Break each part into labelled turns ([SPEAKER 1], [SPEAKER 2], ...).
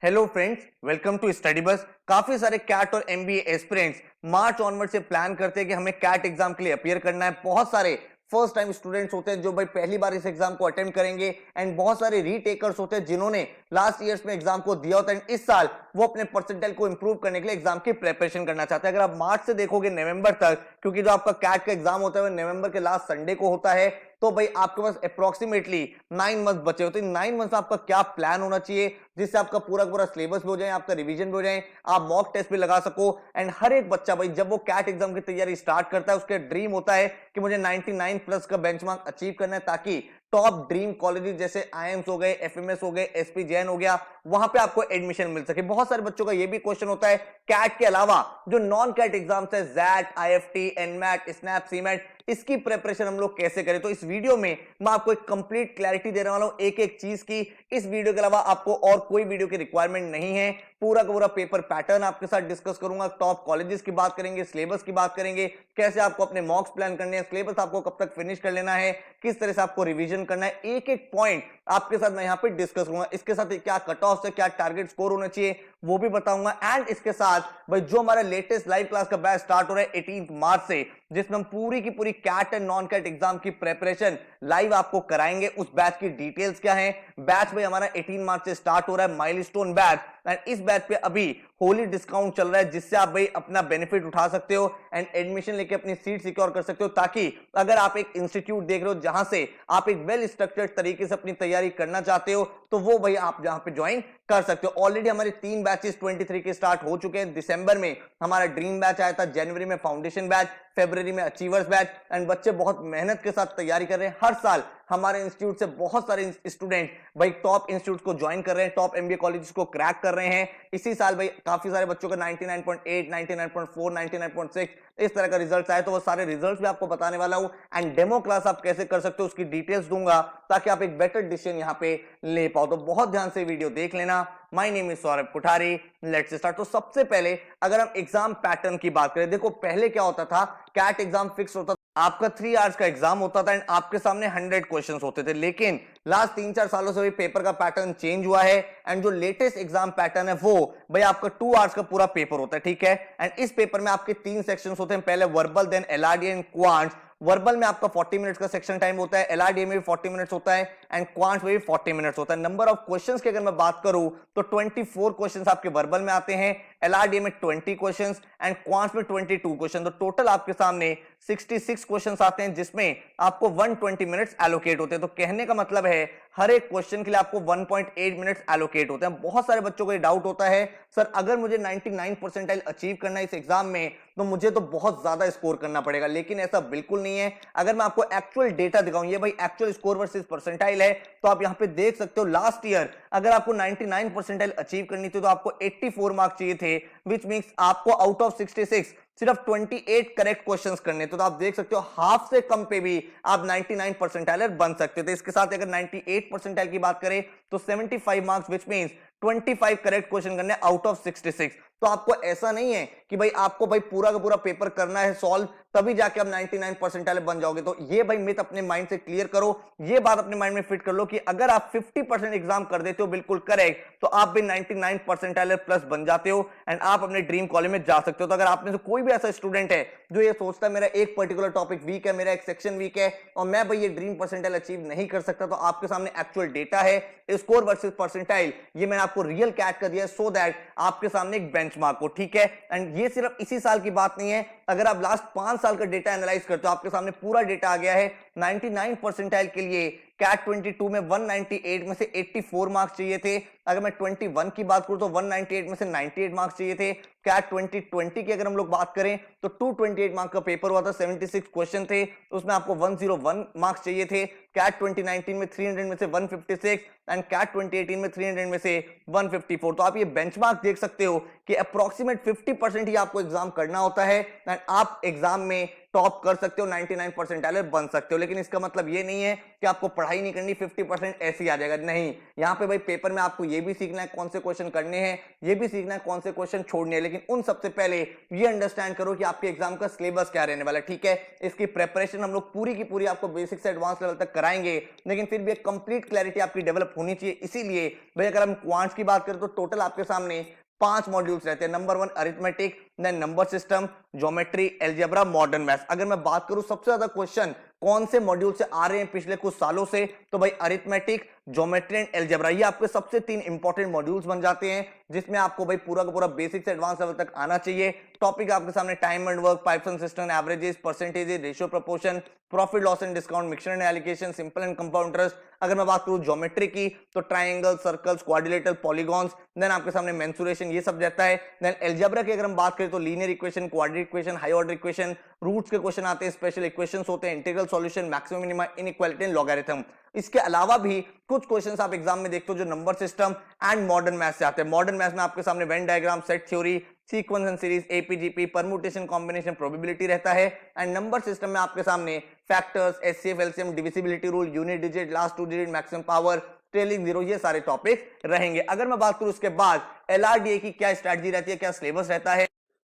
[SPEAKER 1] Hello friends, welcome to Study Bus. काफी सारे CAT और एमबीए एस्पिरेंट्स मार्च ऑनवर्ड से प्लान करते हैं कि हमें कैट एग्जाम के लिए अपीयर करना है। बहुत सारे फर्स्ट टाइम स्टूडेंट्स होते हैं जो भाई पहली बार इस एग्जाम को अटेम्प्ट करेंगे एंड बहुत सारे रीटेकर्स होते हैं जिन्होंने लास्ट ईयर्स में एग्जाम को दिया होता है एंड इस साल वो अपने परसेंटाइल को इंप्रूव करने के लिए एग्जाम की प्रिपरेशन करना चाहते हैं। अगर आप मार्च से देखोगे नवंबर तक, क्योंकि जो आपका कैट का एग्जाम होता है वो नवंबर के लास्ट संडे को होता है, तो भाई आपके पास अप्रोक्सीमेटली 9 मंथ बचे होते हैं। 9 मंथ आपका क्या प्लान होना चाहिए जिससे आपका पूरा पूरा सिलेबस भी हो जाए, आपका रिवीजन भी हो जाए, आप मॉक टेस्ट भी लगा सको। एंड हर एक बच्चा भाई जब वो कैट एग्जाम की तैयारी स्टार्ट करता है उसके ड्रीम होता है कि मुझे 99 प्लस का बेंचमार्क अचीव करना है ताकि टॉप ड्रीम कॉलेजेस जैसे आईएम्स हो गए, एफएमएस हो गए, एसपी जैन हो गया, वहां पे आपको एडमिशन मिल सके। बहुत सारे बच्चों का ये भी क्वेश्चन होता है कैट के अलावा जो नॉन कैट एग्जाम्स है, XAT, IFT, NMAT, SNAP, CMAT, इसकी प्रिपरेशन हम लोग कैसे करें। तो इस वीडियो में मैं आपको एक कंप्लीट क्लैरिटी देने वाला हूं एक एक चीज की। इस वीडियो के अलावा आपको और कोई वीडियो की रिक्वायरमेंट नहीं है। पूरा का पूरा पेपर पैटर्न आपके साथ डिस्कस करूंगा, टॉप कॉलेजेस की बात करेंगे, सिलेबस की बात करेंगे, कैसे आपको अपने मॉक्स प्लान करने हैं, सिलेबस आपको कब तक फिनिश कर लेना है, किस तरह से आपको रिवीजन करना है, एक एक पॉइंट आपके साथ मैं यहां पे डिस्कस करूंगा। इसके साथ क्या कट ऑफ से क्या टारगेट स्कोर होना चाहिए वो भी बताऊंगा। एंड इसके साथ भाई जो हमारा लेटेस्ट लाइव क्लास का बैच स्टार्ट हो रहा है 18 मार्च से, जिसमें हम पूरी की पूरी CAT and non CAT exam की प्रिपरेशन लाइव आपको कराएंगे। उस बैच की डिटेल्स क्या है, बैच भाई हमारा 18 मार्च से स्टार्ट हो रहा है, माइलस्टोन बैच। एंड इस बैच पे अभी होली डिस्काउंट चल रहा है जिससे आप भाई अपना बेनिफिट उठा सकते हो एंड एडमिशन लेके अपनी सीट सिक्योर कर सकते हो, ताकि अगर आप एक इंस्टीट्यूट देख रहे हो जहां से आप एक वेल स्ट्रक्चर्ड तरीके से अपनी तैयारी करना चाहते हो तो वो भाई आप जहां पे ज्वाइन कर सकते हो। ऑलरेडी हमारे 3 बैचेस 23 के स्टार्ट हो चुके हैं। दिसंबर में हमारा ड्रीम बैच आया था, जनवरी में फाउंडेशन बैच, फरवरी में अचीवर्स बैच। एंड बच्चे बहुत मेहनत के साथ तैयारी कर रहे हैं। हर साल हमारे इंस्टीट्यूट से बहुत सारे स्टूडेंट भाई टॉप इंस्टीट्यूट को ज्वाइन कर रहे हैं, टॉप एमबीए कॉलेजेस को क्रैक कर रहे हैं। इसी साल भाई काफी सारे बच्चों का 99.8, 99.4, 99.6 इस तरह का रिजल्ट आए, तो वो सारे रिजल्ट्स भी आपको बताने वाला हूं। एंड डेमो क्लास आप कैसे कर सकते हो उसकी डिटेल्स दूंगा ताकि आप एक बेटर डिसीजन यहां पे ले पाओ। तो बहुत ध्यान से वीडियो देख लेना। My name is Saurabh Kuthari, let's start. तो सबसे पहले अगर हम एग्जाम पैटर्न की बात करें, देखो पहले क्या होता था, कैट एग्जाम फिक्स होता था, आपका 3 आवर्स का एग्जाम होता था एंड आपके सामने 100 क्वेश्चंस होते थे। लेकिन लास्ट 3-4 सालों से भी पेपर का पैटर्न चेंज हुआ है एंड जो लेटेस्ट एग्जाम पैटर्न है वो भाई आपका 2 आवर्स का पूरा पेपर होता है, ठीक है। एंड इस पेपर में आपके 3 सेक्शंस होते हैं, पहले verbal, then LRD and quants. Verbal में आपका 40 मिनट्स का सेक्शन टाइम होता है, एलआरडी में भी 40 मिनट्स होता है एंड क्वांट्स में भी 40 मिनट्स होता है। नंबर ऑफ क्वेश्चंस की अगर मैं बात करूं तो 24 क्वेश्चंस आपके वर्बल में आते हैं, एलआरडी में 20 क्वेश्चंस एंड क्वांट्स में 22 क्वेश्चन। तो टोटल आपके सामने 66 क्वेश्चंस आते हैं जिसमें आपको 120 मिनट्स एलोकेट होते हैं। तो कहने का मतलब है हर एक क्वेश्चन के लिए आपको 1.8 मिनट्स एलोकेट होते हैं। बहुत सारे बच्चों को ये डाउट होता है, सर अगर मुझे 99 परसेंटाइल अचीव करना है इस एग्जाम में तो मुझे तो बहुत ज्यादा स्कोर करना पड़ेगा, लेकिन ऐसा बिल्कुल नहीं है। अगर मैं आपको एक्चुअल डेटा दिखाऊं, ये भाई एक्चुअल स्कोर वर्सेस परसेंटाइल है, तो आप यहां पे देख सकते हो लास्ट ईयर अगर आपको 99 परसेंटाइल अचीव करनी थी तो आपको 84 मार्क्स चाहिए थे, विच मींस आपको आउट ऑफ 66 सिर्फ 28 करेक्ट क्वेश्चंस करने। तो आप देख सकते हो हाफ से कम पे भी आप 99 परसेंटाइलर बन सकते थे। इसके साथ अगर 98 परसेंटाइल की बात करें तो 75 marks, which means 25 correct question करने आउट ऑफ 66। तो आपको ऐसा नहीं है कि भाई आपको भाई पूरा का पूरा पेपर करना है सॉल्व तभी जाके आप 99 परसेंटाइल बन जाओगे। तो ये भाई मिथ अपने माइंड से क्लियर करो, ये बात अपने माइंड में फिट कर लो कि अगर आप 50% एग्जाम कर देते हो बिल्कुल करेक्ट तो आप भी 99 परसेंटाइल प्लस बन जाते हो एंड आप अपने ड्रीम कॉलेज में जा सकते हो। तो अगर आप में से कोई भी ऐसा स्टूडेंट है जो ये सोचता है मेरा एक पर्टिकुलर टॉपिक वीक है, मेरा एक सेक्शन वीक है और मैं भाई ये ड्रीम परसेंटाइल अचीव नहीं कर सकता, तो आपके सामने एक्चुअल डेटा है, स्कोर वर्सेस परसेंटाइल, ये मैंने आपको रियल कैट कर दिया सो दैट आपके सामने एक बेंचमार्क हो, ठीक है। एंड ये सिर्फ इसी साल की बात नहीं है, अगर आप लास्ट 5 साल का डेटा एनालाइज करते हो आपके सामने पूरा डेटा आ गया है। 99 परसेंटाइल के लिए कैट 22 में 198 में से 84 मार्क्स चाहिए थे। अगर मैं 21 की बात करूं तो 198 में से 98 मार्क्स चाहिए थे। कैट 2020 की अगर हम लोग बात करें तो 228 मार्क्स का पेपर हुआ था, 76 क्वेश्चन थे, उसमें आपको 101 मार्क्स चाहिए थे। कैट 2019 में 300 में से 156 एंड कैट 2018 में 300 में से 154। तो आप ये बेंचमार्क देख सकते हो कि अप्रोक्सीमेट 50% ही आपको एग्जाम करना होता है एंड आप एग्जाम में टॉप कर सकते हो, 99 परसेंटाइलर बन सकते हो। लेकिन इसका मतलब ये नहीं है कि आपको पढ़ाई नहीं करनी, 50% ऐसे ही आ जाएगा, नहीं। यहाँ पे भाई पेपर में आपको ये भी सीखना है कौन से क्वेश्चन करने हैं, ये भी सीखना है कौन से क्वेश्चन छोड़ने हैं। लेकिन उन सबसे पहले ये अंडरस्टैंड करो कि आपके एग्जाम का सिलेबस क्या रहने वाला है, ठीक है। इसकी प्रेपरेशन हम लोग पूरी की पूरी आपको बेसिक से एडवांस लेवल तक कराएंगे, लेकिन फिर भी एक कंप्लीट क्लैरिटी आपकी डेवलप होनी चाहिए। इसीलिए भाई अगर हम क्वांट्स की बात करें तो टोटल आपके सामने 5 मॉड्यूल्स रहते हैं। Number 1 arithmetic, then number system, geometry, algebra, modern maths. अगर मैं बात करूं सबसे ज्यादा क्वेश्चन कौन से मॉड्यूल से आ रहे हैं पिछले कुछ सालों से, तो भाई अरिथमेटिक, ज्योमेट्री एंड अलजेब्रा, ये आपके सबसे 3 इंपॉर्टेंट मॉड्यूल्स बन जाते हैं, जिसमें आपको भाई पूरा का पूरा बेसिक से एडवांस लेवल तक आना चाहिए। टॉपिक आपके सामने time and work, pipes and system, averages, percentages, ratio, proportion, profit loss and discount, mixture and allocation, simple and compound interest. अगर मैं बात करूं ज्योमेट्री की तो triangle, circles, quadrilateral, polygons, then आपके सामने मेंसुरेशन, ये सब रहता है। देन अलजेब्रा की अगर हम बात करें तो linear equation, quadratic equation, high order equation, roots के क्वेश्चन आते हैं, स्पेशल इक्वेशंस होते हैं, integral solution, maximum minima, inequality and logarithm. इसके अलावा भी कुछ क्वेश्चंस आप एग्जाम में देखते हो जो number system and modern maths से आते हैं। मॉडर्न मैथ्स में आपके सामने Venn diagram, set theory, sequence and series, AP GP, permutation, combination, probability रहता है। एंड नंबर सिस्टम में आपके सामने factors, HCF, LCM, divisibility rule, unit digit, last 2 digit, maximum power, trailing zero, ये सारे टॉपिक रहेंगे। अगर मैं बात करूं उसके बाद एलआरडीए की क्या स्ट्रेटजी रहती है, क्या सिलेबस रहता है,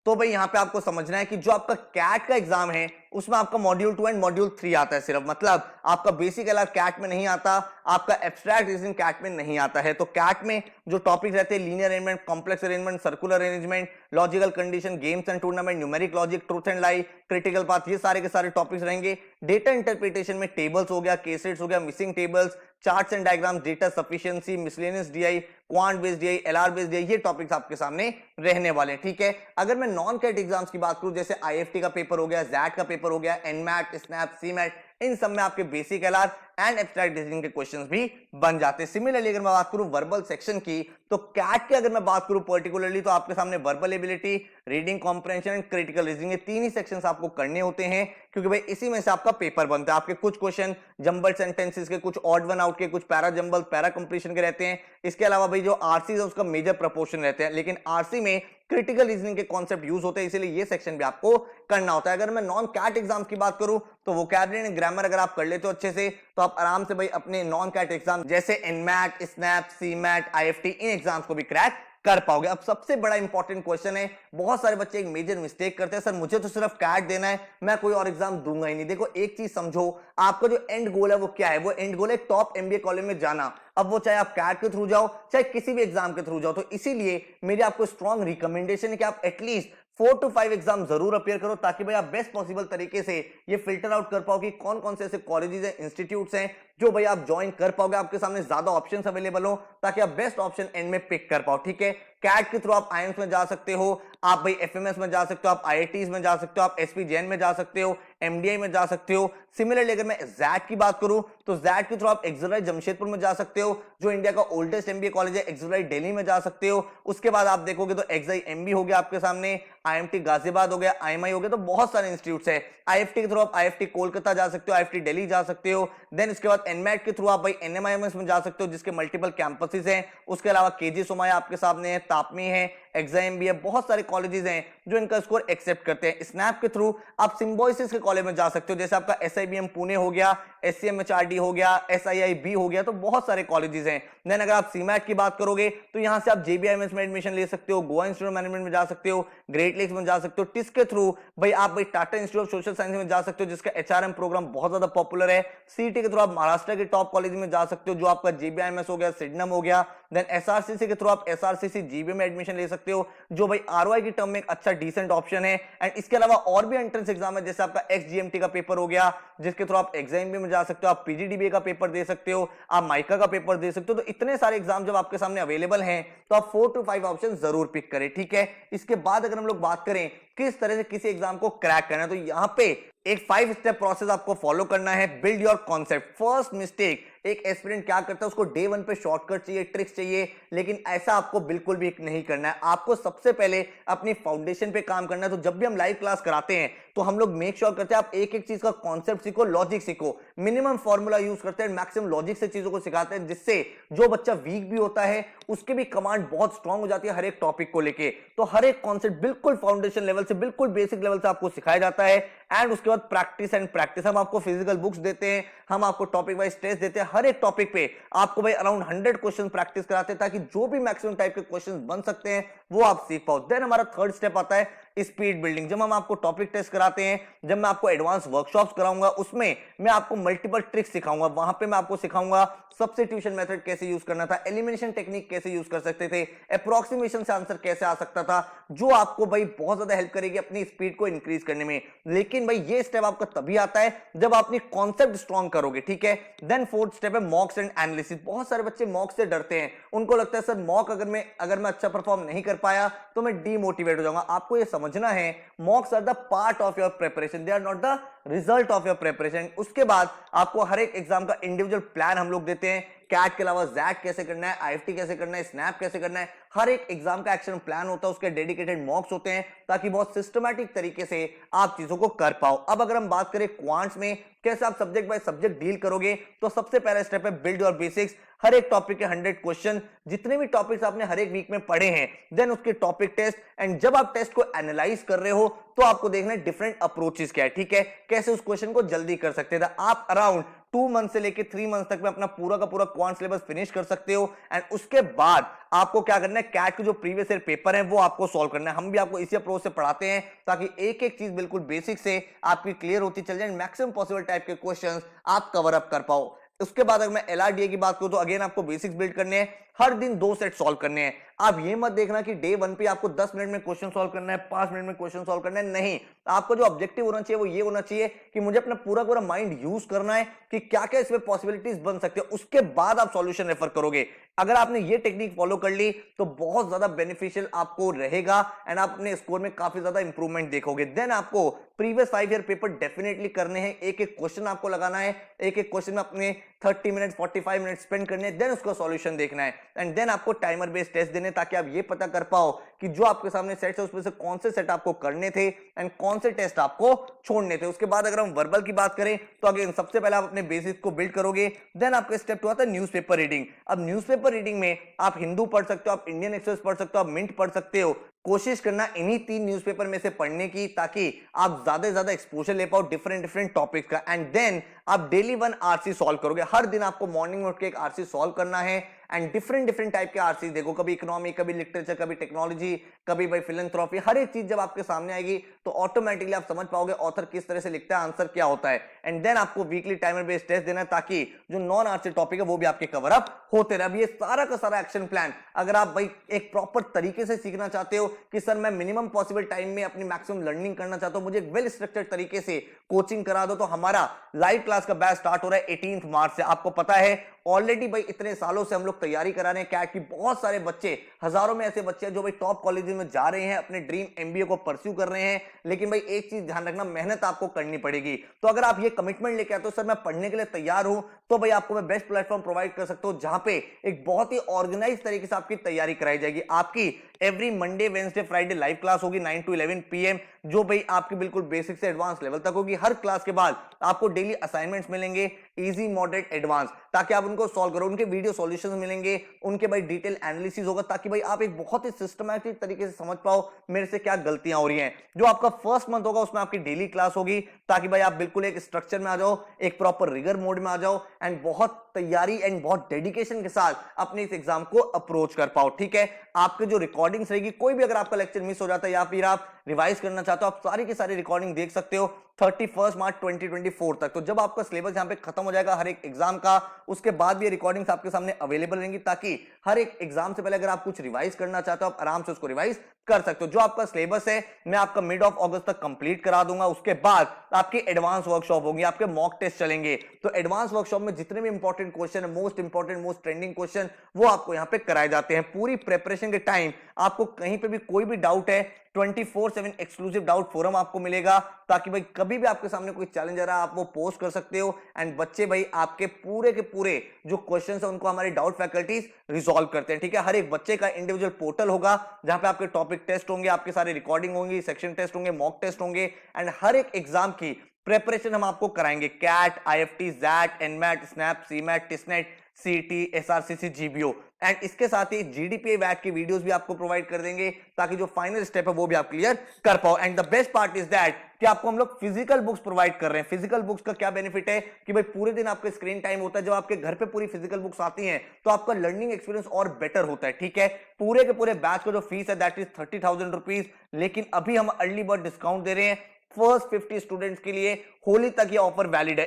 [SPEAKER 1] तो भाई यहां पे आपको समझना है कि जो आपका कैट का एग्जाम है उसमें आपका मॉड्यूल 2 एंड मॉड्यूल 3 आता है सिर्फ, मतलब आपका बेसिक एलआर कैट में नहीं आता, आपका एब्स्ट्रैक्ट रीजनिंग कैट में नहीं आता है। तो कैट में जो टॉपिक रहते हैं linear arrangement, complex arrangement, circular arrangement, logical condition, games and tournament, numeric logic, truth and lie, critical path, ये सारे के सारे टॉपिक्स रहेंगे। डेटा इंटरप्रिटेशन में टेबल्स हो गया, केसेट्स हो गया, missing tables, charts and diagrams, data sufficiency, miscellaneous DI, quant based DI, LR based DI, ये टॉपिक्स आपके सामने रहने वाले हैं, ठीक है। अगर मैं नॉन कैट एग्जाम्स की बात करूं जैसे आईएफटी का पेपर हो गया, जैट का पेपर हो गया, एनमैट, स्नैप, सीमैट, इन सब में आपके basic LR and abstract reasoning के क्वेश्चंस भी बन जाते हैं। सिमिलरली अगर मैं बात करूं वर्बल सेक्शन की तो कैट की अगर मैं बात करूं पर्टिकुलरली तो आपके सामने verbal ability, reading comprehension and critical reasoning, ये 3 ही सेक्शंस आपको करने होते हैं, क्योंकि भाई इसी में से आपका पेपर बनता है। आपके कुछ क्वेश्चन जंबल सेंटेंसेस के, कुछ ऑड वन आउट के, कुछ पैरा जंबल, पैरा कंप्लीशन के रहते हैं। इसके अलावा भाई जो आरसी है उसका मेजर प्रपोर्शन रहते हैं, लेकिन आरसी में क्रिटिकल रीजनिंग के कॉन्सेप्ट यूज होते हैं, इसलिए ये सेक्शन भी आपको करना होता है। अगर मैं नॉन कैट एग्जाम की बात करूं तो वोकैबुलरी एंड ग्रामर अगर आप कर लेते हो अच्छे से तो आप आराम से भाई अपने नॉन कैट एग्जाम जैसे एनमैट, स्नैप, सीमैट, आईएफटी, इन एग्जाम्स को भी क्रैक कर पाओगे। अब सबसे बड़ा इंपॉर्टेंट क्वेश्चन है, बहुत सारे बच्चे एक मेजर मिस्टेक करते हैं, सर मुझे तो सिर्फ कैट देना है, मैं कोई और एग्जाम दूंगा ही नहीं। देखो एक चीज समझो, आपका जो एंड गोल है वो क्या है, वो एंड गोल है टॉप एमबीए कॉलेज में जाना। अब वो चाहे आप कैट के थ्रू जाओ चाहे किसी भी एग्जाम के थ्रू जाओ, तो इसीलिए मेरी आपको स्ट्रॉन्ग रिकमेंडेशन है कि आप एटलीस्ट 4 to 5 एग्जाम जरूर अपियर करो, ताकि भाई आप बेस्ट पॉसिबल तरीके से ये फिल्टर आउट कर पाओ कि कौन कौन से ऐसे कॉलेजेस हैं, इंस्टीट्यूट्स हैं जो भाई आप ज्वाइन कर पाओगे, आपके सामने ज्यादा ऑप्शंस अवेलेबल हो, ताकि आप बेस्ट ऑप्शन एंड में पिक कर पाओ, ठीक है। कैट के थ्रू आप आईएम्स में जा सकते हो, आप भाई एफएमएस में जा सकते हो, आप आईआईटीज में जा सकते हो, आप एसपी जैन में जा सकते हो, एमडीआई में जा सकते हो। सिमिलरली अगर मैं जैट की बात करूं तो जैट के थ्रू आप एक्सरसाइज जमशेदपुर में जा सकते हो, जो इंडिया का ओल्डेस्ट एमबीए कॉलेज है, एक्सरसाइज दिल्ली में जा सकते हो। उसके बाद आप देखोगे तो एक्सआई एमबी हो गया आपके सामने, आईएमटी गाजियाबाद हो गया, आईएमआई हो गया, तो बहुत सारे इंस्टीट्यूट्स है। आईएफटी के थ्रू आप आईएफटी कोलकाता जा सकते हो, आईएफटी दिल्ली जा सकते हो। देन इसके बाद एनमैट के थ्रू आप भाई एनएमआईएमएस में जा सकते हो, जिसके मल्टीपल कैंपसेस हैं। उसके अलावा केजी सोमाया आपके सामने है, तापमी है, एग्जाम भी है, बहुत सारे कॉलेजेस हैं जो इनका स्कोर एक्सेप्ट करते हैं। स्नैप के थ्रू आप सिम्बोसिस के कॉलेज में जा सकते हो, जैसे आपका एसआईबीएम पुणे हो गया, एससीएमएचआरडी हो गया, एसआईआईबी हो गया, तो बहुत सारे कॉलेजेस हैं। देन अगर आप सीमैट की बात करोगे तो यहां से आप जेबीआईएमएस में एडमिशन ले सकते हो, गोवा इंस्टीट्यूट ऑफ मैनेजमेंट में जा सकते हो, ग्रेट लेक्स में जा सकते हो। टिस के थ्रू भाई आप भाई Tata institute of social science में जा सकते हो, जिसका एचआरएम प्रोग्राम बहुत ज्यादा पॉपुलर है। सीईटी के थ्रू आप महाराष्ट्र के टॉप कॉलेज में जा सकते हो, जो आपका जेबीआईएमएस हो गया, सिडनम हो गया। देन एसआरसीसी के थ्रू आप एसआरसीसी जीबी में एडमिशन ले सकते हो, जो भाई आरओआई की टर्म में एक अच्छा डिसेंट ऑप्शन है। एंड इसके अलावा और भी एंट्रेंस एग्जाम है, जैसे आपका एक्सजीएमटी का पेपर हो गया, जिसके थ्रू आप एग्जाम में जा सकते हो, आप पीजीडीबीए का पेपर दे सकते हो, आप माइका का पेपर दे सकते हो। तो इतने सारे एग्जाम जब आपके सामने अवेलेबल हैं तो आप 4 to 5 ऑप्शन जरूर पिक करें, ठीक है। इसके बाद अगर हम लोग बात करें किस तरह से किसी एग्जाम को क्रैक करना है, तो यहां पे एक 5 स्टेप प्रोसेस आपको फॉलो करना है। Build your concept. First mistake एक एस्पिरेंट क्या करता है, उसको डे 1 पे शॉर्टकट चाहिए, ट्रिक्स चाहिए, लेकिन ऐसा आपको बिल्कुल भी नहीं करना है। आपको सबसे पहले अपनी फाउंडेशन पे काम करना है। तो जब भी हम लाइव क्लास कराते हैं तो हम लोग मेक श्योर करते हैं आप एक एक चीज का कॉन्सेप्ट सीखो, लॉजिक सीखो, मिनिमम फॉर्मूला यूज करते हैं, मैक्सिमम लॉजिक से चीजों को सिखाते हैं, जिससे जो बच्चा वीक भी होता है उसके भी कमांड बहुत स्ट्रांग हो जाती है हर एक टॉपिक को लेके। तो हर एक कॉन्सेप्ट बिल्कुल फाउंडेशन लेवल से, बिल्कुल बेसिक लेवल से आपको सिखाया जाता है। एंड उसके बाद प्रैक्टिस एंड प्रैक्टिस। हम आपको फिजिकल बुक्स देते हैं, हम आपको टॉपिक वाइज टेस्ट देते हैं, हर एक टॉपिक पे आपको भाई अराउंड 100 क्वेश्चन प्रैक्टिस कराते हैं, ताकि जो भी मैक्सिमम टाइप के क्वेश्चन बन सकते हैं वो आप सीख पाओ। देन हमारा थर्ड स्टेप आता है स्पीड बिल्डिंग। जब हम आपको टॉपिक टेस्ट कराते हैं, जब मैं आपको एडवांस वर्कशॉप्स कराऊंगा, उसमें मैं आपको मल्टीपल ट्रिक्स सिखाऊंगा। वहां पे मैं आपको सिखाऊंगा सब्स्टिट्यूशन मेथड कैसे यूज करना था, एलिमिनेशन टेक्निक कैसे यूज कर सकते थे, अप्रोक्सीमेशन से आंसर कैसे आ सकता था, जो आपको भाई बहुत ज्यादा हेल्प करेगी अपनी स्पीड को इंक्रीज करने में। लेकिन भाई ये स्टेप आपका तभी आता है जब आप अपनी कॉन्सेप्ट स्ट्रॉन्ग करोगे, ठीक है। देन फोर्थ स्टेप है मॉक्स एंड एनालिसिस। बहुत सारे बच्चे मॉक से डरते हैं, उनको लगता है सर मॉक अगर मैं अच्छा परफॉर्म नहीं कर पाया तो मैं डीमोटिवेट हो जाऊंगा। आपको ये समझना है mocks are the part of your preparation, they are not the result of your preparation. उसके बाद आपको हर एक एग्जाम का इंडिविजुअल प्लान हम लोग देते हैं। कैट के अलावा जैट कैसे करना है, आईएफटी कैसे करना है, स्नैप कैसे करना है, हर एक एग्जाम का एक्शन प्लान होता है, उसके डेडिकेटेड मॉक्स होते हैं, ताकि बहुत सिस्टमैटिक तरीके से आप चीजों को कर पाओ। अब अगर हम बात करें क्वांट्स में कैसे आप सब्जेक्ट बाय सब्जेक्ट डील करोगे, तो सबसे पहला स्टेप है बिल्ड योर बेसिक्स। हर एक टॉपिक के 100 क्वेश्चन, जितने भी टॉपिक्स आपने हर एक वीक में पढ़े हैं, देन उसके टॉपिक टेस्ट। एंड जब आप टेस्ट को एनालाइज कर रहे हो तो आपको देखना है डिफरेंट अप्रोचेस क्या है, ठीक है, कैसे उस क्वेश्चन को जल्दी कर सकते थे। आप अराउंड 2 मंथ से लेके 3 मंथ तक में अपना पूरा का पूरा क्वांट सिलेबस फिनिश कर सकते हो। एंड उसके बाद आपको क्या करना है, कैट के जो प्रीवियस ईयर पेपर है वो आपको सॉल्व करना है। हम भी आपको इसी अप्रोच से पढ़ाते हैं, ताकि एक एक चीज बिल्कुल बेसिक से आपकी क्लियर होती चल जाए, मैक्सिमम पॉसिबल टाइप के क्वेश्चंस आप कवर अप कर पाओ। उसके बाद अगर मैं एलआरडीए की बात करूं, तो अगेन आपको बेसिक्स बिल्ड करने हैं, हर दिन 2 सेट सॉल्व करने हैं। आप ये मत देखना कि डे 1 पे आपको 10 मिनट में क्वेश्चन सॉल्व करना है, 5 मिनट में क्वेश्चन सॉल्व करना है, नहीं। आपको जो ऑब्जेक्टिव होना चाहिए वो ये होना चाहिए कि मुझे अपना पूरा पूरा माइंड यूज करना है कि क्या क्या इसमें पॉसिबिलिटीज बन सकती है, उसके बाद आप सॉल्यूशन रेफर करोगे। अगर आपने ये टेक्निक फॉलो कर ली तो बहुत ज्यादा बेनिफिशियल आपको रहेगा एंड आप अपने स्कोर में काफी ज्यादा इंप्रूवमेंट देखोगे। देन आपको प्रीवियस 5 ईयर पेपर डेफिनेटली करने हैं, एक एक क्वेश्चन आपको लगाना है, एक एक क्वेश्चन में अपने 30 मिनट 45 मिनट स्पेंड करने हैं, देन उसका सॉल्यूशन देखना है। एंड देन आपको टाइमर बेस्ड टेस्ट देने, ताकि आप ये पता कर पाओ कि जो आपके सामने सेट्स है उसमें से कौन से सेट आपको करने थे एंड कौन से टेस्ट आपको छोड़ने थे। उसके बाद अगर हम वर्बल की बात करें, तो अगेन सबसे पहले आप अपने बेसिक्स को बिल्ड करोगे। देन आपका स्टेप 2 आता है न्यूज़पेपर रीडिंग। अब न्यूज़पेपर रीडिंग में आप हिंदू पढ़ सकते हो, आप इंडियन एक्सप्रेस पढ़ सकते हो, आप मिंट पढ़ सकते हो। कोशिश करना इन्हीं 3 न्यूज़पेपर में से पढ़ने की, ताकि आप ज्यादा से ज्यादा एक्सपोजर ले पाओ डिफरेंट डिफरेंट टॉपिक का। एंड देन आप डेली 1 आरसी सॉल्व करोगे। हर दिन आपको मॉर्निंग में उठ के एक आरसी सॉल्व करना है एंड डिफरेंट डिफरेंट टाइप के आरसी देखो, कभी इकोनॉमी, कभी लिटरेचर, कभी टेक्नोलॉजी, कभी भाई फिलैंथ्रोपी। हर एक चीज जब आपके सामने आएगी तो ऑटोमेटिकली आप समझ पाओगे ऑथर किस तरह से लिखता है, आंसर क्या होता है। एंड देन आपको वीकली टाइमर बेस्ड टेस्ट देना है, ताकि जो नॉन आरसी टॉपिक है वो भी आपके कवर अप होते रहे। अब ये सारा का सारा एक्शन प्लान अगर आप भाई एक प्रॉपर तरीके से सीखना चाहते हो कि सर मैं मिनिमम पॉसिबल टाइम में अपनी मैक्सिमम लर्निंग करना चाहता हूं, मुझे एक वेल स्ट्रक्चर्ड तरीके से कोचिंग करा दो, तो हमारा लाइव क्लास का बैच स्टार्ट हो रहा है 18 मार्च से। आपको पता है ऑलरेडी भाई इतने सालों से हम लोग तैयारी करा रहे हैं कैट की। बहुत सारे बच्चे, हजारों में ऐसे बच्चे हैं जो भाई टॉप कॉलेज में जा रहे हैं, अपने ड्रीम एमबीए को परस्यू कर रहे हैं। लेकिन भाई एक चीज ध्यान रखना, मेहनत आपको करनी पड़ेगी। तो अगर आप ये कमिटमेंट लेके आते हो सर मैं पढ़ने के लिए तैयार हूं, तो भाई आपको मैं बेस्ट प्लेटफॉर्म प्रोवाइड कर सकता हूं, जहां पे एक बहुत ही ऑर्गेनाइज तरीके से आपकी तैयारी कराई जाएगी। आपकी every Monday, Wednesday, Friday live class होगी 9 to 11 PM, जो भाई आपकी बिल्कुल बेसिक से एडवांस लेवल तक होगी। हर क्लास के बाद आपको डेली असाइनमेंट्स मिलेंगे, इजी, मॉडरेट, एडवांस, ताकि आप उनको सॉल्व करो। उनके वीडियो सॉल्यूशंस मिलेंगे, उनके भाई डिटेल एनालिसिस होगा, ताकि भाई आप एक बहुत ही सिस्टमैटिक तरीके से समझ पाओ मेरे से क्या गलतियां हो रही हैं। जो आपका फर्स्ट मंथ होगा उसमें आपकी डेली क्लास होगी, ताकि भाई आप बिल्कुल एक स्ट्रक्चर में आ जाओ, एक प्रॉपर रिगर मोड में आ जाओ एंड बहुत तैयारी एंड बहुत डेडिकेशन के साथ अपने इस एग्जाम को अप्रोच कर पाओ, ठीक है। आपके जो रिकॉर्डिंग्स रहेगी, कोई भी अगर आपका लेक्चर मिस हो जाता है या फिर आप रिवाइज करना चाहते हो, आप सारी की सारी रिकॉर्डिंग देख सकते हो 31 मार्च 2024 तक। तो जब आपका सिलेबस यहां पे खत्म हो जाएगा हर एक एग्जाम का, उसके बाद भी ये रिकॉर्डिंग्स आपके सामने अवेलेबल रहेंगी, ताकि हर एक एग्जाम से पहले अगर आप कुछ रिवाइज करना चाहते हो आप आराम से उसको रिवाइज कर सकते हो। जो आपका सिलेबस है मैं आपका मिड ऑफ अगस्त तक कंप्लीट करा दूंगा। उसके बाद आपकी एडवांस वर्कशॉप होगी, आपके मॉक टेस्ट चलेंगे। तो एडवांस वर्कशॉप में जितने भी इंपॉर्टेंट क्वेश्चन है, most important, most trending question, वो आपको यहां पे कराए जाते हैं। पूरी प्रिपरेशन के टाइम आपको कहीं पे भी कोई भी डाउट है, 24/7 एक्सक्लूसिव डाउट फोरम आपको मिलेगा, ताकि भाई कभी भी आपके सामने कोई चैलेंज आ रहा है आप वो पोस्ट कर सकते हो। एंड बच्चे भाई आपके पूरे के पूरे जो क्वेश्चंस है उनको हमारे डाउट फैकल्टीज रिजॉल्व करते हैं, ठीक है। हर एक बच्चे का इंडिविजुअल पोर्टल होगा, जहां पे आपके टॉपिक टेस्ट होंगे, आपके सारे रिकॉर्डिंग होंगी, सेक्शन टेस्ट होंगे, मॉक टेस्ट होंगे एंड हर एक एग्जाम की प्रिपरेशन हम आपको कराएंगे। CAT, IFT, XAT, NMAT, SNAP, CMAT, TISSNET, CET, SRCC, GBO and इसके साथ ही जीडीपीए वैट की वीडियोस भी आपको प्रोवाइड कर देंगे ताकि जो फाइनल स्टेप है वो भी आप क्लियर कर पाओ। And the best part is that कि आपको हम लोग फिजिकल बुक्स प्रोवाइड कर रहे हैं। फिजिकल बुक्स का क्या बेनिफिट है कि भाई पूरे दिन आपका स्क्रीन टाइम होता है, जब आपके घर पे पूरी फिजिकल बुक्स आती हैं तो आपका लर्निंग एक्सपीरियंस और बेटर होता है। ठीक है, पूरे के पूरे बैच का जो फीस है दैट इज 30,000 रुपीज, लेकिन अभी हम अर्ली बर्ड डिस्काउंट दे रहे हैं फर्स्ट 50 स्टूडेंट्स के लिए। होली तक ये ऑफर वैलिड है,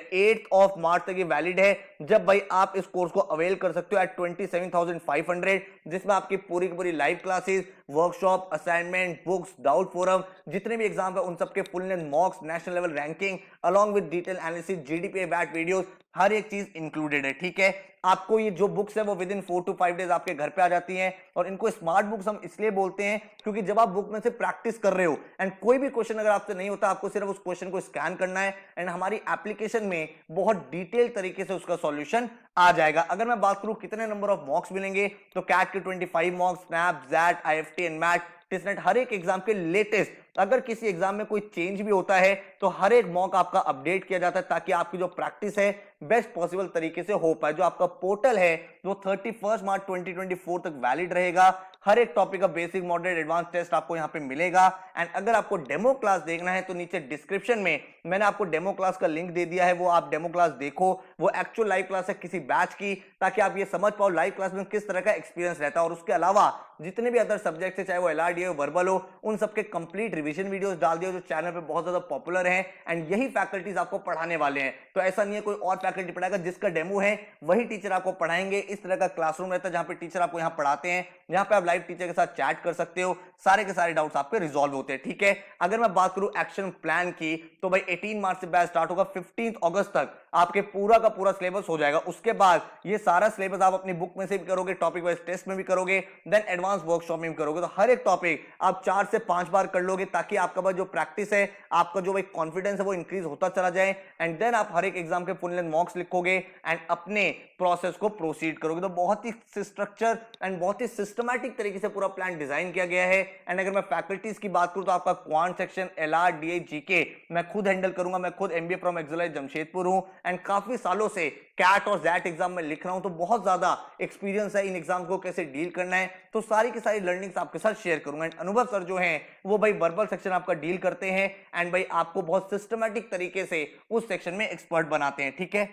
[SPEAKER 1] 8 मार्च तक ये वैलिड है, जब भाई आप इस कोर्स को अवेल कर सकते हो एट 27,500, जिसमें आपकी पूरी की पूरी live classes, workshop, assignment, books, doubt forum, जितने भी एग्जाम है उन सबके full length mocks, national level ranking along with detail analysis, GDPI WAT videos, हर एक चीज इंक्लूडेड है। ठीक है, आपको ये जो बुक्स है वो विद इन 4 to 5 डेज आपके घर पे आ जाती हैं। और इनको स्मार्ट बुक्स हम इसलिए बोलते हैं क्योंकि जब आप बुक में से प्रैक्टिस कर रहे हो एंड कोई भी क्वेश्चन अगर आपसे नहीं होता, आपको सिर्फ उस क्वेश्चन को स्कैन करना है एंड हमारी एप्लीकेशन में बहुत डिटेल तरीके से उसका सॉल्यूशन आ जाएगा। अगर मैं बात करूं कितने नंबर ऑफ मॉक्स मिलेंगे, तो कैट के 25 mocks, SNAP, XAT, IIFT and MAT, TISSNET, हर एक एग्जाम के लेटेस्ट, अगर किसी एग्जाम में कोई चेंज भी होता है तो हर एक मॉक आपका अपडेट किया जाता है ताकि आपकी जो प्रैक्टिस है बेस्ट पॉसिबल तरीके से हो पाए। जो आपका पोर्टल है वो 31 मार्च 2024 तक वैलिड रहेगा। हर एक टॉपिक का बेसिक, मॉडरेट, एडवांस टेस्ट आपको यहां पे मिलेगा। एंड अगर आपको डेमो क्लास देखना है तो नीचे डिस्क्रिप्शन में मैंने आपको डेमो क्लास का लिंक दे दिया है, वो आप डेमो क्लास देखो। वो एक्चुअल लाइव क्लास है किसी बैच की, ताकि आप ये समझ पाओ लाइव क्लास में किस तरह का एक्सपीरियंस रहता है। और उसके अलावा जितने भी अदर सब्जेक्ट है, चाहे वो एलआरडी हो, वर्बल हो, उन सबके कंप्लीट रिवीजन वीडियोस डाल दिए जो चैनल पे बहुत ज्यादा पॉपुलर हैं। एंड यही फैकल्टीज आपको पढ़ाने वाले हैं, तो ऐसा नहीं है कोई और फैकल्टी पढ़ाएगा, जिसका डेमो है वही टीचर आपको पढ़ाएंगे। इस तरह का क्लासरूम रहता है जहां पे टीचर आपको यहां पढ़ाते हैं, यहां पे आप लाइव टीचर के साथ चैट कर सकते हो, सारे के सारे डाउट्स आपके रिजॉल्व होते हैं। ठीक है, अगर मैं बात करूं एक्शन प्लान की, तो भाई 18 मार्च से बैच स्टार्ट होगा, 15 अगस्त तक आपके पूरा का पूरा सिलेबस हो जाएगा। उसके बाद ये सारा सिलेबस आप अपनी बुक में से भी करोगे, टॉपिक वाइज टेस्ट में भी करोगे, देन एडवांस वर्कशॉप में भी करोगे। तो हर एक टॉपिक आप 4 से 5 बार कर लोगे ताकि आपका बस जो प्रैक्टिस है, आपका जो भाई कॉन्फिडेंस है वो इंक्रीज होता चला जाए। एंड देन आप हर एक एग्जाम के फुल लेंथ मॉक्स लिखोगे एंड अपने प्रोसेस को प्रोसीड करोगे। तो बहुत ही स्ट्रक्चर एंड बहुत ही सिस्टमैटिक तरीके से पूरा प्लान डिजाइन किया गया है। एंड अगर मैं फैकल्टीज की बात करूं तो आपका quant section, LR, DA, GK मैं खुद हैंडल करूंगा। मैं खुद एमबीए फ्रॉम एक्सोलाइज जमशेदपुर हूं एंड काफी सालों से कैट और जैट एग्जाम में लिख रहा हूं, तो बहुत ज्यादा एक्सपीरियंस है इन एग्जाम को कैसे डील करना है। तो सारी की सारी लर्निंग्स आपके साथ शेयर करूंगा। एंड अनुभव सर जो हैं वो भाई वर्बल सेक्शन आपका डील करते हैं एंड भाई आपको बहुत सिस्टमैटिक तरीके से उस सेक्शन में एक्सपर्ट बनाते हैं। ठीक है,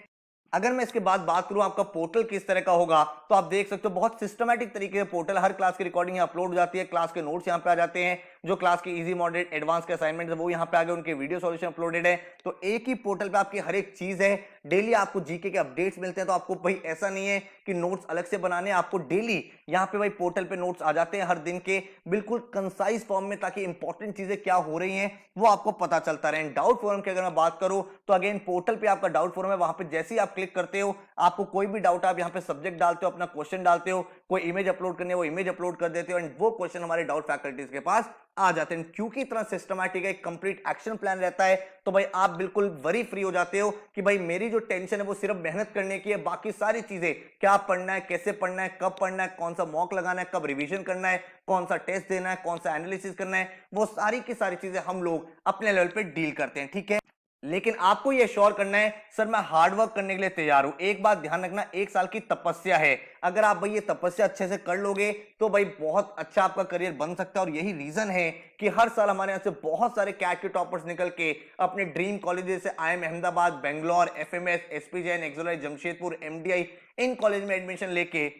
[SPEAKER 1] अगर मैं इसके बाद बात करूं आपका पोर्टल किस तरह का होगा, तो आप देख सकते हो बहुत सिस्टमैटिक तरीके से पोर्टल, हर क्लास की रिकॉर्डिंग यहां अपलोड हो जाती है, क्लास के नोट्स यहां पे आ जाते हैं, जो क्लास के इजी, मॉडरेट, एडवांस के असाइनमेंट है वो यहां पे आ गए, उनके वीडियो सॉल्यूशन अपलोडेड है। तो एक ही पोर्टल पे आपकी हर एक चीज है। डेली आपको जीके के अपडेट्स मिलते हैं, तो आपको भाई ऐसा नहीं है कि नोट्स अलग से बनाने, आपको डेली यहां पे भाई पोर्टल पे नोट्स आ जाते हैं हर दिन के, बिल्कुल कंसाइज फॉर्म में, ताकि इंपॉर्टेंट चीजें क्या हो रही हैं वो आपको पता चलता रहे। डाउट फोरम की अगर मैं बात करूं तो अगेन पोर्टल पे आपका डाउट फोरम है, वहां पे जैसे ही आप क्लिक करते हो, आपको कोई भी डाउट, आप यहां पे सब्जेक्ट डालते हो, अपना क्वेश्चन डालते हो, कोई इमेज अपलोड करनी है वो इमेज अपलोड कर देते हो एंड वो क्वेश्चन हमारे डाउट फैकल्टीज के पास आ जाते हैं। क्योंकि इतना सिस्टमैटिक है, कंप्लीट एक्शन प्लान रहता है, तो भाई आप बिल्कुल वरी फ्री हो जाते हो कि भाई मेरी जो टेंशन है वो सिर्फ मेहनत करने की है, बाकी सारी चीजें, क्या पढ़ना है, कैसे पढ़ना है, कब पढ़ना है, कौन सा मॉक लगाना है, कब रिवीजन करना है, कौन सा टेस्ट देना है, कौन सा एनालिसिस करना है, वो सारी की सारी चीजें हम लोग अपने लेवल पे डील करते हैं। ठीक है, लेकिन आपको यह श्योर करना है सर मैं हार्ड वर्क करने के लिए तैयार हूं। एक बात ध्यान रखना, 1 साल की तपस्या है, अगर आप भाई ये तपस्या अच्छे से कर लोगे तो भाई बहुत अच्छा आपका करियर बन सकता है। और यही रीजन है कि हर साल हमारे यहां से बहुत सारे कैट के टॉपर्स निकल के अपने ड्रीम कॉलेजेस से IIM Ahmedabad, Bangalore, FMS, SP Jain, XLRI Jamshedpur, MDI, इन कॉलेज में एडमिशन लेके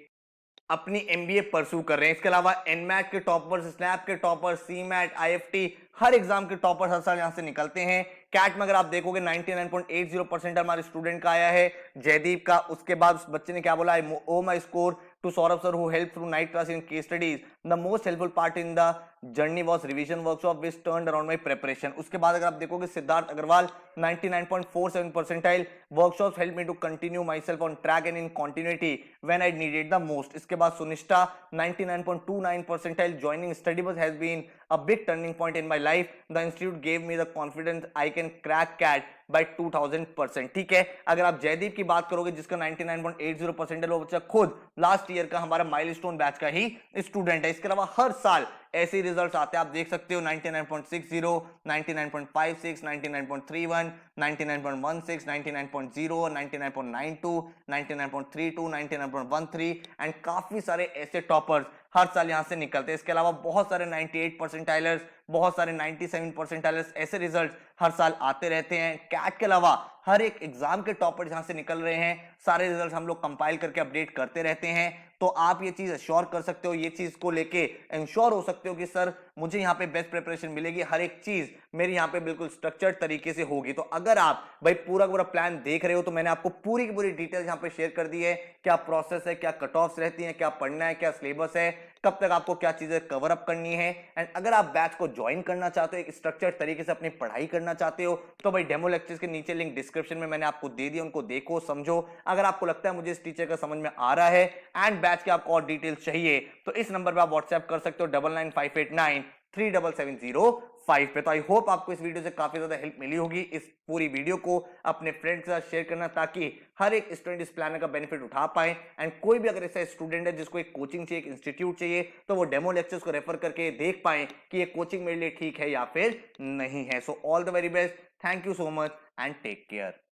[SPEAKER 1] अपनी एमबीए परस्यू कर रहे हैं। इसके अलावा एनमैट के टॉपर्स, स्नैप के टॉपर्स, सीमैट, आईएफटी, हर एग्जाम के टॉपर्स हर साल यहां से निकलते हैं। कैट में अगर आप देखोगे 99.80% हमारे स्टूडेंट का आया है, जयदीप का। उसके बाद उस बच्चे ने क्या बोला, owe my score to Saurabh sir who help through night class in case studies, the most helpful part in the journey was revision workshop which turned around my preparation. उसके बाद अगर आप देखोगे Siddharth Agarwal 99.47 percentile, workshops help me to continue myself on track and in continuity when I needed the most. इसके बाद Sunishtha 99.29 percentile, joining Study Bus has been a big turning point in my life. The institute gave me the confidence I can crack CAT by 2000%। ठीक है, अगर आप जयदीप की बात करोगे जिसका 99.80% है, वो बच्चा खुद लास्ट ईयर का हमारा माइलस्टोन बैच का ही स्टूडेंट है। इसके अलावा हर साल ऐसे ही रिजल्ट्स आते हैं, आप देख सकते हो 99.60, 99.56, 99.31, 99.16, 99.0, 99.92, 99.32, 99.13 एंड काफी सारे ऐसे टॉपर्स हर साल यहां से निकलते हैं। इसके अलावा बहुत सारे 98 परसेंटाइलर्स, बहुत सारे 97 परसेंटाइलर्स, ऐसे रिजल्ट हर साल आते रहते हैं। कैट के अलावा हर एक एग्जाम के टॉपर्स यहां से निकल रहे हैं। सारे रिजल्ट हम लोग कंपाइल करके अपडेट करते रहते हैं। तो आप ये चीज अश्योर कर सकते हो, ये चीज को लेके इंश्योर हो सकते हो कि सर मुझे यहाँ पे बेस्ट प्रिपरेशन मिलेगी, हर एक चीज मेरी यहाँ पे बिल्कुल स्ट्रक्चर्ड तरीके से होगी। तो अगर आप भाई पूरा पूरा प्लान देख रहे हो तो मैंने आपको पूरी की पूरी डिटेल्स यहाँ पे शेयर कर दी है। क्या प्रोसेस है, क्या कट ऑफ्स रहती है, क्या पढ़ना है, क्या सिलेबस है, कब तक आपको क्या चीजें कवर अप करनी है। एंड अगर आप बैच को ज्वाइन करना चाहते हो, एक स्ट्रक्चर्ड तरीके से अपनी पढ़ाई करना चाहते हो, तो भाई डेमो लेक्चर्स के नीचे लिंक डिस्क्रिप्शन में मैंने आपको दे दिया, उनको देखो समझो। अगर आपको लगता है मुझे इस टीचर का समझ में आ रहा है एंड बैच के आपको और डिटेल्स चाहिए तो इस नंबर पे आप व्हाट्सएप कर सकते हो 9958937705 पे। तो आई होप आपको इस वीडियो से काफी ज्यादा हेल्प मिली होगी। इस पूरी वीडियो को अपने फ्रेंड्स के साथ शेयर करना ताकि हर एक स्टूडेंट इस प्लान का बेनिफिट उठा पाए। एंड कोई भी अगर ऐसा स्टूडेंट है जिसको एक कोचिंग चाहिए, एक इंस्टीट्यूट चाहिए, तो वो डेमो लेक्चर्स को रेफर करके देख पाए कि ये कोचिंग मेरे लिए ठीक है या फिर नहीं है। So all the very best, thank you so much and take care.